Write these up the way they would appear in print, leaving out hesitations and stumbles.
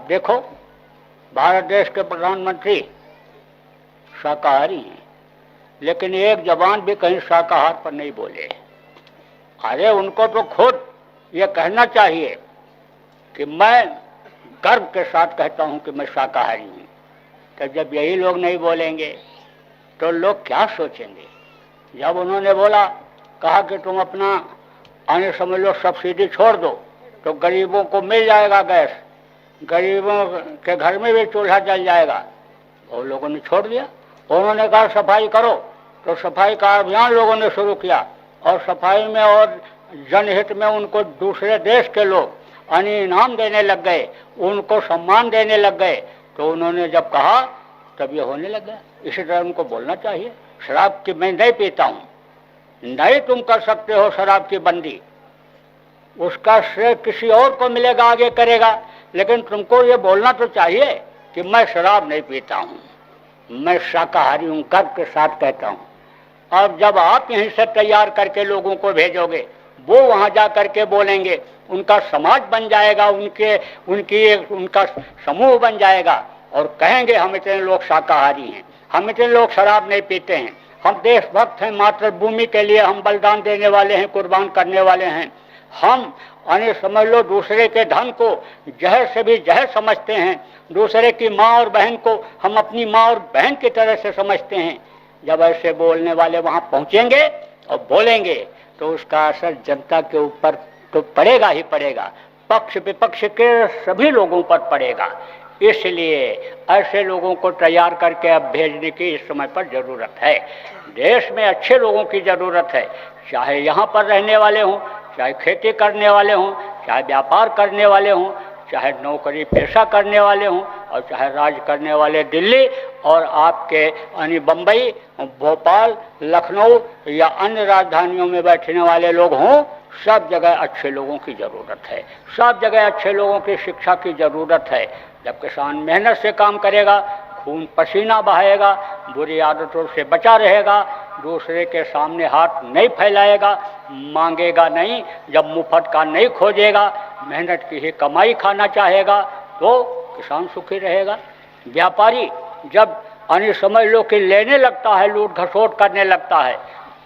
देखो, भारत देश के प्रधानमंत्री शाकाहारी हैं, लेकिन एक जबान भी कहीं शाकाहार पर नहीं बोले। अरे उनको तो खुद ये कहना चाहिए कि मैं गर्व के साथ कहता हूं कि मैं शाकाहारी हूं। तो जब यही लोग नहीं बोलेंगे तो लोग क्या सोचेंगे? जब उन्होंने बोला, कहा कि तुम अपना आने समझ लो सब्सिडी छोड़ दो तो गरीबों को मिल जाएगा गैस, गरीबों के घर में भी चूल्हा जल जाएगा, और लोगों ने छोड़ दिया। उन्होंने कहा सफाई करो, तो सफाई का अभियान लोगों ने शुरू किया, और सफाई में और जनहित में उनको दूसरे देश के लोग इनाम देने लग गए, उनको सम्मान देने लग गए। तो उन्होंने जब कहा तब ये होने लग गया। इसी तरह उनको बोलना चाहिए, शराब की मैं नहीं पीता हूँ, नहीं तुम कर सकते हो शराब की बंदी, उसका श्रेय किसी और को मिलेगा, आगे करेगा, लेकिन तुमको ये बोलना तो चाहिए कि मैं शराब नहीं पीता हूँ, मैं शाकाहारी हूँ, गर्व के साथ कहता हूँ। अब जब आप यहीं से तैयार करके लोगों को भेजोगे, वो वहां जा करके बोलेंगे, उनका समाज बन जाएगा, उनका समूह बन जाएगा, और कहेंगे हम इतने लोग शाकाहारी हैं, हम इतने लोग शराब नहीं पीते हैं, हम देशभक्त हैं, मातृभूमि के लिए हम बलिदान देने वाले हैं, कुर्बान करने वाले हैं, हम समझ लो दूसरे के धन को जहर से भी जहर समझते हैं, दूसरे की माँ और बहन को हम अपनी माँ और बहन की तरह से समझते हैं। जब ऐसे बोलने वाले वहां पहुंचेंगे और बोलेंगे तो उसका असर जनता के ऊपर तो पड़ेगा ही पड़ेगा, पक्ष विपक्ष के सभी लोगों पर पड़ेगा। इसलिए ऐसे लोगों को तैयार करके अब भेजने की इस समय पर जरूरत है। देश में अच्छे लोगों की जरूरत है, चाहे यहाँ पर रहने वाले हों, चाहे खेती करने वाले हों, चाहे व्यापार करने वाले हों, चाहे नौकरी पेशा करने वाले हों, और चाहे राज करने वाले दिल्ली और आपके बम्बई, भोपाल, लखनऊ या अन्य राजधानियों में बैठने वाले लोग हों, सब जगह अच्छे लोगों की ज़रूरत है, सब जगह अच्छे लोगों की शिक्षा की ज़रूरत है। जब किसान मेहनत से काम करेगा, खून पसीना बहाएगा, बुरी आदतों से बचा रहेगा, दूसरे के सामने हाथ नहीं फैलाएगा, मांगेगा नहीं, जब मुफ्त का नहीं खोजेगा, मेहनत की ही कमाई खाना चाहेगा, तो किसान सुखी रहेगा। व्यापारी जब समझ लो कि लेने लगता है, लूट घसोट करने लगता है,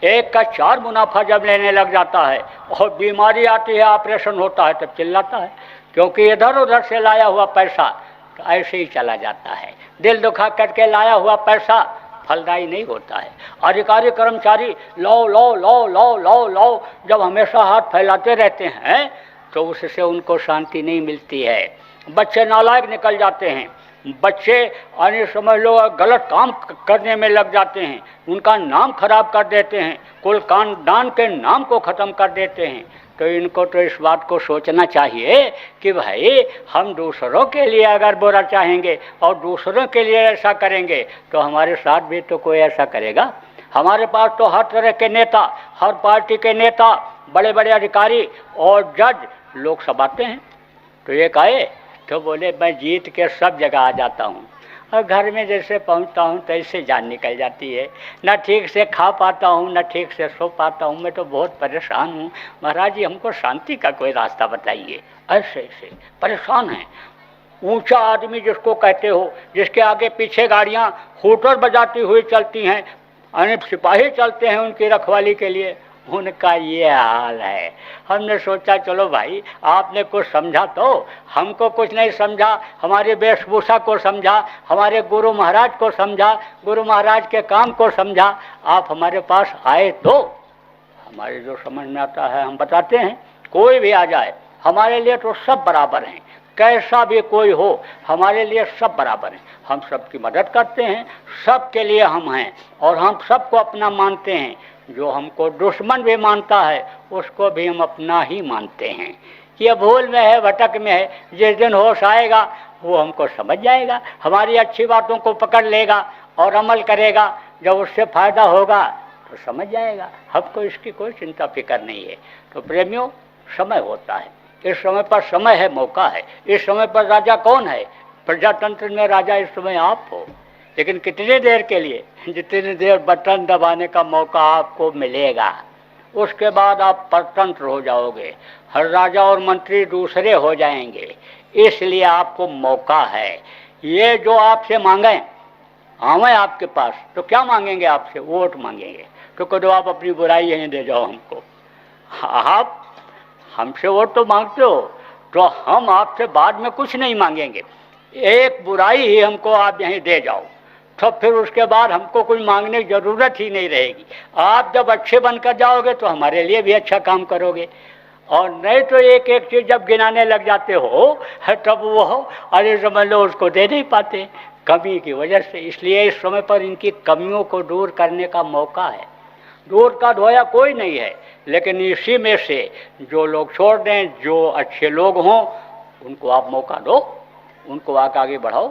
एक का 4 मुनाफा जब लेने लग जाता है और बीमारी आती है, ऑपरेशन होता है, तब चिल्लाता है, क्योंकि इधर उधर से लाया हुआ पैसा तो ऐसे ही चला जाता है। दिल दुखा करके लाया हुआ पैसा फलदायी नहीं होता है। अधिकारी कर्मचारी लो लो लो लो लो लो जब हमेशा हाथ फैलाते रहते हैं तो उससे उनको शांति नहीं मिलती है। बच्चे नालायक निकल जाते हैं, बच्चे समझ लो गलत काम करने में लग जाते हैं, उनका नाम खराब कर देते हैं, कुल खानदान के नाम को ख़त्म कर देते हैं। तो इनको तो इस बात को सोचना चाहिए कि भाई हम दूसरों के लिए अगर बुरा चाहेंगे और दूसरों के लिए ऐसा करेंगे तो हमारे साथ भी तो कोई ऐसा करेगा। हमारे पास तो हर तरह के नेता, हर पार्टी के नेता, बड़े बड़े अधिकारी और जज लोग सब आते हैं। तो एक आए तो बोले मैं जीत के सब जगह आ जाता हूँ, और घर में जैसे पहुँचता हूँ तैसे जान निकल जाती है, न ठीक से खा पाता हूँ, न ठीक से सो पाता हूँ, मैं तो बहुत परेशान हूँ। महाराज जी हमको शांति का कोई रास्ता बताइए। ऐसे ऐसे परेशान हैं। ऊंचा आदमी जिसको कहते हो, जिसके आगे पीछे गाड़ियाँ हूटर बजाती हुई चलती हैं, सिपाही चलते हैं उनकी रखवाली के लिए, उनका ये हाल है। हमने सोचा चलो भाई आपने कुछ समझा, तो हमको कुछ नहीं समझा, हमारी वेशभूषा को समझा, हमारे गुरु महाराज को समझा, गुरु महाराज के काम को समझा, आप हमारे पास आए तो हमारे जो समझ में आता है हम बताते हैं। कोई भी आ जाए हमारे लिए तो सब बराबर हैं, कैसा भी कोई हो हमारे लिए सब बराबर हैं, हम सबकी मदद करते हैं, सबके लिए हम हैं और हम सबको अपना मानते हैं। जो हमको दुश्मन भी मानता है उसको भी हम अपना ही मानते हैं। ये भूल में है, भटक में है, जिस दिन होश आएगा वो हमको समझ जाएगा, हमारी अच्छी बातों को पकड़ लेगा और अमल करेगा, जब उससे फायदा होगा तो समझ जाएगा। हमको इसकी कोई चिंता फिक्र नहीं है। तो प्रेमियों, समय होता है, इस समय पर समय है, मौका है। इस समय पर राजा कौन है? प्रजातंत्र में राजा इस समय आप हो, लेकिन कितनी देर के लिए? जितनी देर बटन दबाने का मौका आपको मिलेगा, उसके बाद आप परतंत्र हो जाओगे, हर राजा और मंत्री दूसरे हो जाएंगे। इसलिए आपको मौका है। ये जो आपसे मांगे आवे आपके पास तो क्या मांगेंगे आपसे? वोट मांगेंगे। तो कहो आप अपनी बुराई यहीं दे जाओ हमको। आप हमसे वोट तो मांगते हो तो हम आपसे बाद में कुछ नहीं मांगेंगे, एक बुराई ही हमको आप यहीं दे जाओ, तो फिर उसके बाद हमको कोई मांगने की जरूरत ही नहीं रहेगी। आप जब अच्छे बनकर जाओगे तो हमारे लिए भी अच्छा काम करोगे, और नहीं तो एक एक चीज जब गिनाने लग जाते हो तब वो अरे समझ लो उसको दे नहीं पाते कमी की वजह से। इसलिए इस समय पर इनकी कमियों को दूर करने का मौका है। दूर का धोया कोई नहीं है, लेकिन इसी में से जो लोग छोड़ दें, जो अच्छे लोग हों उनको आप मौका दो, उनको आगे बढ़ाओ।